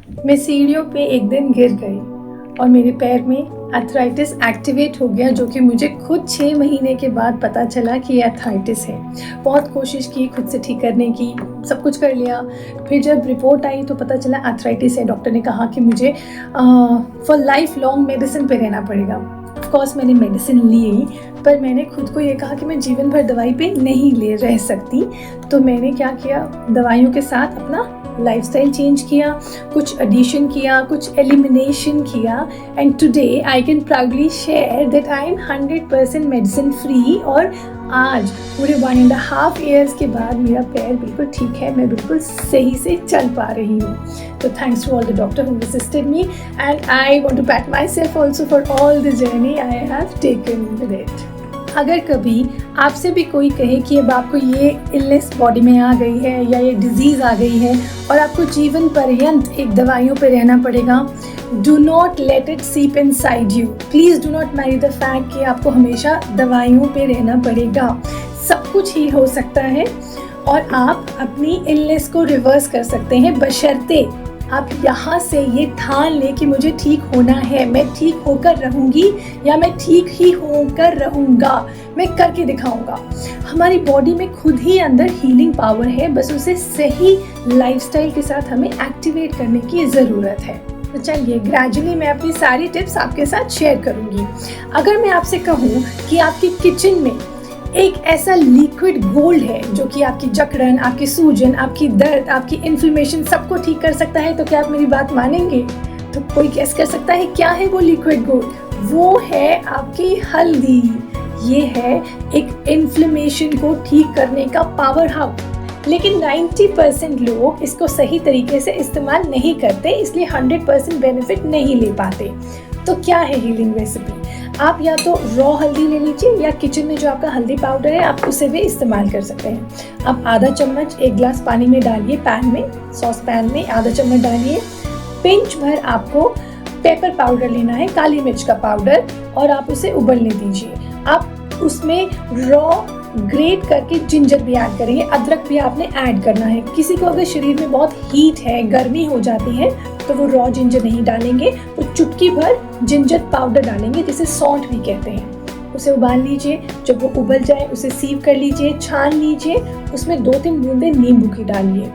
मैं सीढ़ियों पे एक दिन गिर गई और मेरे पैर में आर्थराइटिस एक्टिवेट हो गया, जो कि मुझे खुद 6 महीने के बाद पता चला कि ये आर्थराइटिस है। बहुत कोशिश की खुद से ठीक करने की, सब कुछ कर लिया। फिर जब रिपोर्ट आई तो पता चला आर्थराइटिस है। डॉक्टर ने कहा कि मुझे फॉर लाइफ लॉन्ग मेडिसिन पे रहना पड़ेगा। ऑफ कोर्स मैंने मेडिसिन ली, पर मैंने खुद को ये कहा कि मैं जीवन भर दवाई पे नहीं ले रह सकती। तो मैंने क्या किया, दवाइयों के साथ अपना लाइफस्टाइल चेंज किया, कुछ एडिशन किया, कुछ एलिमिनेशन किया, and today I can proudly share that I am 100% medicine free. और आज पूरे 1.5 ईयर्स के बाद मेरा पैर बिल्कुल ठीक है, मैं बिल्कुल सही से चल पा रही हूँ। तो thanks to all the doctor who assisted me, and I want to pat myself also for all the journey I have taken with it. अगर कभी आपसे भी कोई कहे कि अब आपको ये इलनेस बॉडी में आ गई है या ये डिजीज़ आ गई है और आपको जीवन पर्यंत एक दवाइयों पे रहना पड़ेगा, डू नॉट लेट इट सीप inside you. Please do not marry the fact कि आपको हमेशा दवाइयों पे रहना पड़ेगा। सब कुछ ही हो सकता है और आप अपनी इलनेस को रिवर्स कर सकते हैं, बशर्ते आप यहाँ से ये ठान लें कि मुझे ठीक होना है, मैं ठीक होकर रहूँगी या मैं ठीक ही होकर रहूँगा, मैं करके दिखाऊँगा। हमारी बॉडी में खुद ही अंदर हीलिंग पावर है, बस उसे सही लाइफस्टाइल के साथ हमें एक्टिवेट करने की ज़रूरत है। तो चलिए ग्रेजुअली मैं अपनी सारी टिप्स आपके साथ शेयर करूँगी। अगर मैं आपसे कहूँ कि आपकी किचन में एक ऐसा लिक्विड गोल्ड है जो कि आपकी जकड़न, आपकी सूजन, आपकी दर्द, आपकी इन्फ्लेमेशन सबको ठीक कर सकता है, तो क्या आप मेरी बात मानेंगे? तो कोई गेस कर सकता है क्या है वो लिक्विड गोल्ड? वो है आपकी हल्दी। ये है एक इन्फ्लेमेशन को ठीक करने का पावर हाउस। लेकिन 90% लोग इसको सही तरीके से इस्तेमाल नहीं करते, इसलिए 100% बेनिफिट नहीं ले पाते। तो क्या है हीलिंग रेसिपी? आप या तो रॉ हल्दी ले लीजिए या किचन में जो आपका हल्दी पाउडर है आप उसे भी इस्तेमाल कर सकते हैं। आप आधा चम्मच 1 गिलास पानी में डालिए, पैन में, सॉस पैन में आधा चम्मच डालिए। पिंच भर आपको पेपर पाउडर लेना है, काली मिर्च का पाउडर, और आप उसे उबलने दीजिए। आप उसमें रॉ ग्रेट करके जिंजर भी ऐड करेंगे, अदरक भी आपने ऐड करना है। किसी को अगर शरीर में बहुत हीट है, गर्मी हो जाती है, तो वो रॉ जिंजर नहीं डालेंगे, वो चुटकी भर जिंजर पाउडर डालेंगे, जिसे सौंठ भी कहते हैं। उसे उबाल लीजिए, जब वो उबल जाए उसे सीव कर लीजिए, छान लीजिए, उसमें 2-3 बूंदे नींबू की डालिए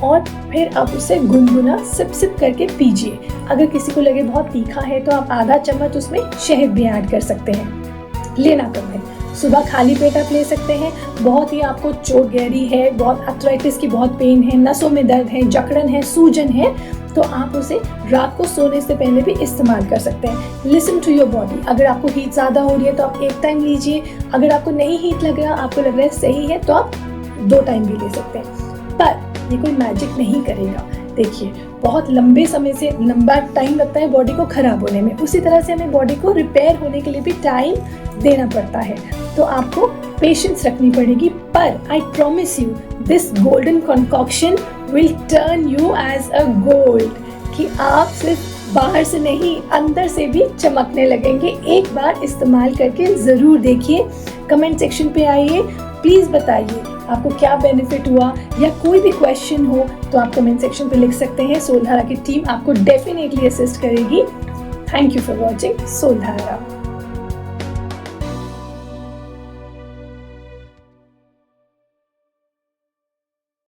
और फिर आप उसे गुनगुना सिप सिप करके पीजिए। अगर किसी को लगे बहुत तीखा है तो आप आधा चम्मच उसमें शहद भी ऐड कर सकते हैं। लेना कब है? सुबह खाली पेट आप ले सकते हैं। बहुत ही आपको चोट गहरी है, बहुत आर्थराइटिस की बहुत पेन है, नसों में दर्द है, जकड़न है, सूजन है, तो आप उसे रात को सोने से पहले भी इस्तेमाल कर सकते हैं। Listen to your body. अगर आपको हीट ज़्यादा हो रही है तो आप 1 टाइम लीजिए। अगर आपको नहीं हीट लग रहा, आपको लग रहा है सही है, तो आप 2 टाइम भी ले सकते हैं। पर ये कोई मैजिक नहीं करेगा। देखिए, बहुत लंबा टाइम लगता है बॉडी को ख़राब होने में, उसी तरह से हमें बॉडी को रिपेयर होने के लिए भी टाइम देना पड़ता है। तो आपको पेशेंस रखनी पड़ेगी। पर I promise you this golden concoction will turn you as a gold, कि आप सिर्फ बाहर से नहीं अंदर से भी चमकने लगेंगे। एक बार इस्तेमाल करके ज़रूर देखिए। कमेंट सेक्शन पे आइए, प्लीज़ बताइए आपको क्या बेनिफिट हुआ, या कोई भी क्वेश्चन हो तो आप कमेंट सेक्शन पे लिख सकते हैं। सोलधारा की टीम आपको डेफिनेटली असिस्ट करेगी। Thank you for watching सोलधारा।